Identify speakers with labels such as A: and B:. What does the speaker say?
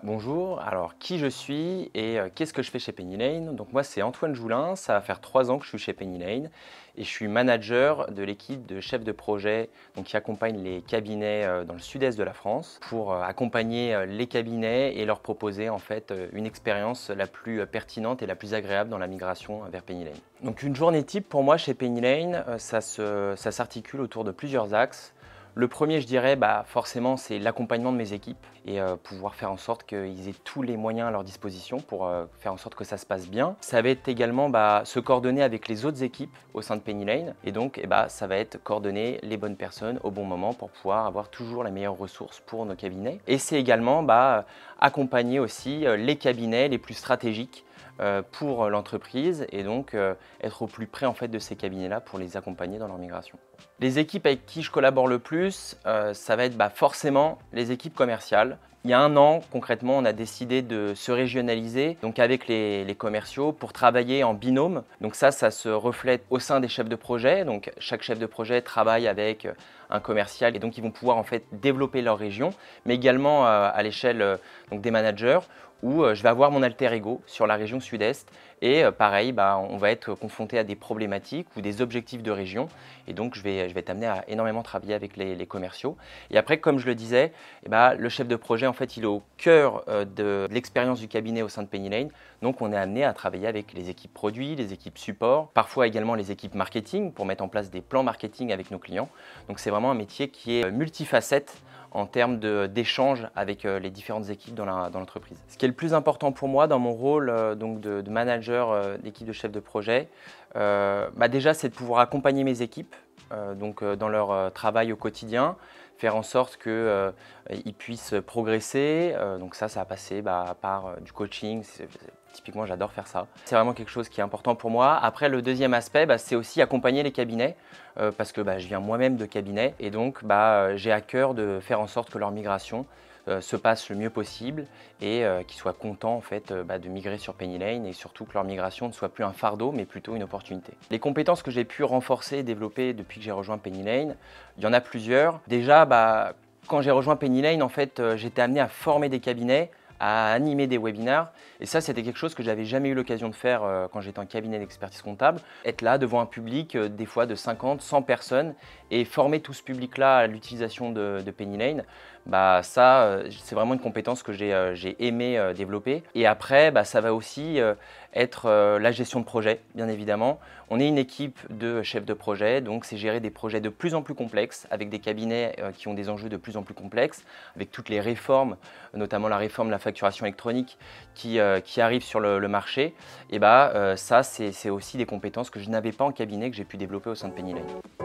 A: Bonjour, alors qui je suis et qu'est-ce que je fais chez Penny Lane? Donc moi c'est Antoine Joulin, ça va faire 3 ans que je suis chez Penny Lane et je suis manager de l'équipe de chefs de projet qui accompagne les cabinets dans le sud-est de la France pour accompagner les cabinets et leur proposer en fait une expérience la plus pertinente et la plus agréable dans la migration vers Penny Lane. Donc une journée type pour moi chez Penny Lane, ça s'articule autour de plusieurs axes. Le premier, je dirais, forcément, c'est l'accompagnement de mes équipes et pouvoir faire en sorte qu'ils aient tous les moyens à leur disposition pour faire en sorte que ça se passe bien. Ça va être également se coordonner avec les autres équipes au sein de Penny Lane et donc ça va être coordonner les bonnes personnes au bon moment pour pouvoir avoir toujours les meilleures ressources pour nos cabinets. Et c'est également accompagner aussi les cabinets les plus stratégiques pour l'entreprise et donc être au plus près en fait de ces cabinets-là pour les accompagner dans leur migration. Les équipes avec qui je collabore le plus, ça va être forcément les équipes commerciales. Il y a un an, concrètement, on a décidé de se régionaliser donc avec les commerciaux pour travailler en binôme. Donc ça se reflète au sein des chefs de projet. Donc chaque chef de projet travaille avec un commercial et donc ils vont pouvoir en fait développer leur région, mais également à l'échelle des managers où je vais avoir mon alter ego sur la région sud-est et pareil, on va être confronté à des problématiques ou des objectifs de région et donc je vais être amené à énormément travailler avec les commerciaux. Et après, comme je le disais, le chef de projet en fait il est au cœur de l'expérience du cabinet au sein de Penny Lane, donc on est amené à travailler avec les équipes produits, les équipes support, parfois également les équipes marketing pour mettre en place des plans marketing avec nos clients. Donc c'est vraiment un métier qui est multifacette en termes d'échange avec les différentes équipes dans l'entreprise. Ce qui est le plus important pour moi dans mon rôle de manager d'équipe de chef de projet, déjà c'est de pouvoir accompagner mes équipes dans leur travail au quotidien, faire en sorte qu'ils puissent progresser. Donc ça va passer par du coaching. Typiquement, j'adore faire ça. C'est vraiment quelque chose qui est important pour moi. Après, le deuxième aspect, c'est aussi accompagner les cabinets parce que je viens moi-même de cabinet et donc j'ai à cœur de faire en sorte que leur migration se passe le mieux possible et qu'ils soient contents en fait, de migrer sur Penny Lane et surtout que leur migration ne soit plus un fardeau mais plutôt une opportunité. Les compétences que j'ai pu renforcer et développer depuis que j'ai rejoint Penny Lane, il y en a plusieurs. Déjà, quand j'ai rejoint Penny Lane, en fait, j'étais amené à former des cabinets, à animer des webinaires. Et ça, c'était quelque chose que j'avais jamais eu l'occasion de faire quand j'étais en cabinet d'expertise comptable. Être là devant un public, des fois de 50, 100 personnes et former tout ce public-là à l'utilisation de Penny Lane, c'est vraiment une compétence que j'ai aimé développer. Et après, ça va aussi être la gestion de projet, bien évidemment. On est une équipe de chefs de projet, donc c'est gérer des projets de plus en plus complexes, avec des cabinets qui ont des enjeux de plus en plus complexes, avec toutes les réformes, notamment la réforme de la facturation électronique qui arrive sur le marché. Et ça, c'est aussi des compétences que je n'avais pas en cabinet, que j'ai pu développer au sein de Penny Lane.